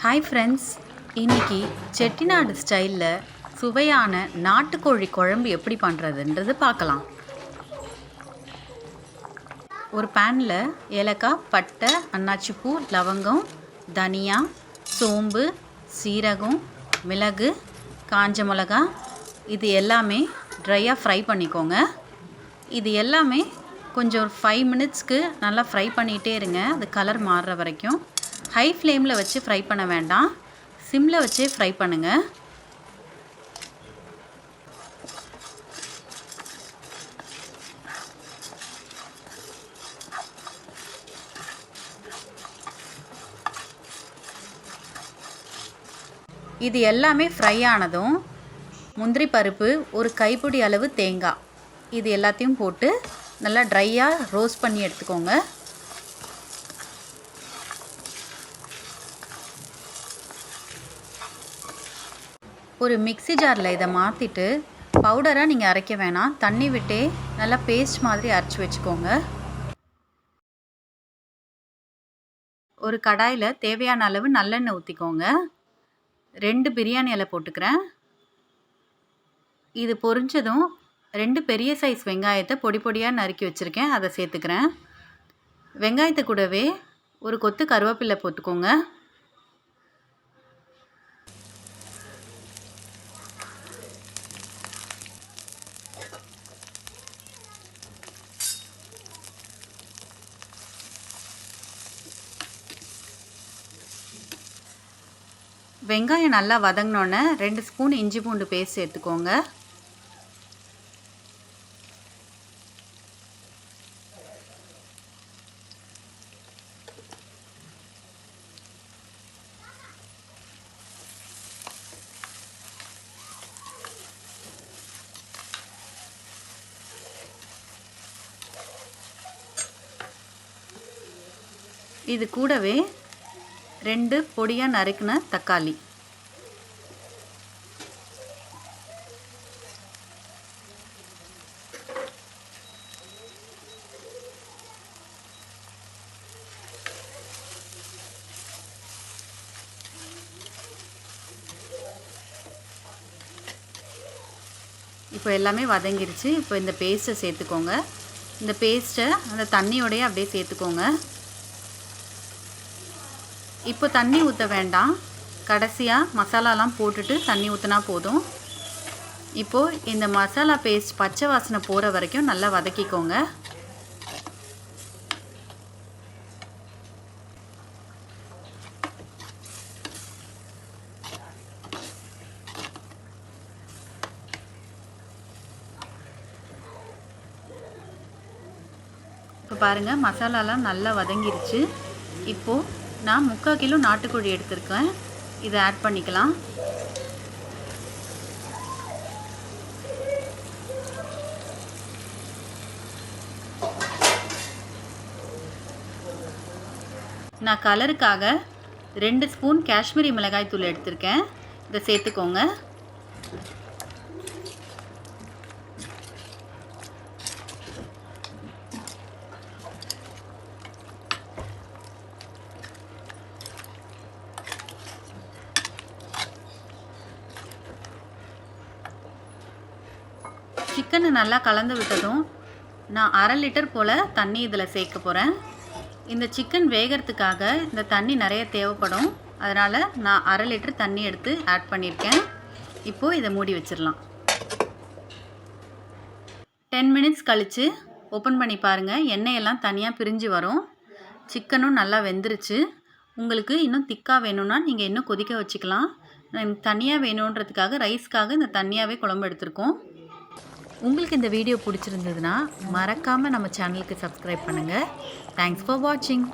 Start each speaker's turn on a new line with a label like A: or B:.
A: Hi friends, இன்றைக்கி செட்டிநாடு ஸ்டைலில் சுவையான நாட்டுக்கோழி குழம்பு எப்படி பண்ணுறதுன்றது பார்க்கலாம். ஒரு பேனில் ஏலக்காய், பட்டை, அன்னாச்சிப்பூ, லவங்கம், தனியா, சோம்பு, சீரகம், மிளகு, காஞ்ச மிளகா இது எல்லாமே ட்ரையாக ஃப்ரை பண்ணிக்கோங்க. இது எல்லாமே கொஞ்சம் 5 மினிட்ஸ்க்கு நல்லா ஃப்ரை பண்ணிகிட்டே இருங்க, அது கலர் மாறுற வரைக்கும். ஹை ஃப்ளேமில் வச்சு ஃப்ரை பண்ண வேண்டாம், சிம்மில் வச்சே ஃப்ரை பண்ணுங்கள். இது எல்லாமே ஃப்ரை ஆனதும் முந்திரி பருப்பு, ஒரு கைப்பிடி அளவு தேங்காய், இது எல்லாத்தையும் போட்டு நல்லா ட்ரையாக ரோஸ்ட் பண்ணி எடுத்துக்கோங்க. ஒரு மிக்ஸி ஜாரில் இதை மாற்றிட்டு பவுடராக நீங்கள் அரைக்க வேணாம், தண்ணி விட்டே நல்லா பேஸ்ட் மாதிரி அரைச்சி வச்சுக்கோங்க. ஒரு கடாயில் தேவையான அளவு நல்லெண்ணெய் ஊற்றிக்கோங்க. 2 பிரியாணி இலை போட்டுக்கிறேன். இது பொரிஞ்சதும் 2 பெரிய சைஸ் வெங்காயத்தை பொடி பொடியாக நறுக்கி வச்சுருக்கேன், அதை சேர்த்துக்கிறேன். வெங்காயத்தை கூடவே ஒரு கொத்து கருவேப்பிலை போட்டுக்கோங்க. வெங்காயம் நல்லா வதங்கினோன்னே 2 ஸ்பூன் இஞ்சி பூண்டு பேஸ்ட் சேர்த்துக்கோங்க. இது கூடவே 2 பொடியாக நறுக்கின தக்காளி, இப்போ எல்லாமே வதங்கிருச்சு. இப்போ இந்த பேஸ்ட்டை சேர்த்துக்கோங்க. இந்த பேஸ்ட்டை அந்த தண்ணியோடையே அப்படியே சேர்த்துக்கோங்க. இப்போ தண்ணி ஊற்ற வேண்டாம், கடைசியாக மசாலாலாம் போட்டுட்டு தண்ணி ஊற்றினா போதும். இப்போது இந்த மசாலா பேஸ்ட் பச்சை வாசனை போகிற வரைக்கும் நல்லா வதக்கிக்கோங்க. இப்போ பாருங்கள், மசாலாலாம் நல்லா வதங்கிருச்சு. இப்போது நான் 3/4 கிலோ நாட்டுக்கோழி எடுத்திருக்கேன், இதை ஆட் பண்ணிக்கலாம். நான் கலருக்காக 2 ஸ்பூன் காஷ்மீரி மிளகாய் தூள் எடுத்திருக்கேன், இதை சேர்த்துக்கோங்க. சிக்கனை நல்லா கலந்து விட்டதும் நான் 1/2 லிட்டர் போல் தண்ணி இதில் சேர்க்க போகிறேன். இந்த சிக்கன் வேகிறதுக்காக இந்த தண்ணி நிறைய தேவைப்படும், அதனால் நான் 1/2 லிட்டர் தண்ணி எடுத்து ஆட் பண்ணியிருக்கேன். இப்போது இதை மூடி வச்சிடலாம். 10 மினிட்ஸ் கழித்து ஓப்பன் பண்ணி பாருங்கள், எண்ணெயெல்லாம் தனியாக பிரிஞ்சு வரும். சிக்கனும் நல்லா வெந்துருச்சு. உங்களுக்கு இன்னும் திக்காக வேணும்னா நீங்கள் இன்னும் கொதிக்க வச்சுக்கலாம். தனியாக வேணுன்றதுக்காக ரைஸ்க்காக இந்த தனியாகவே குழம்பு எடுத்துருக்கோம். உங்களுக்கு இந்த வீடியோ பிடிச்சிருந்ததுன்னா மறக்காமல் நம்ம சேனலுக்கு சப்ஸ்கிரைப் பண்ணுங்கள். தேங்க்ஸ் ஃபார் வாட்சிங்.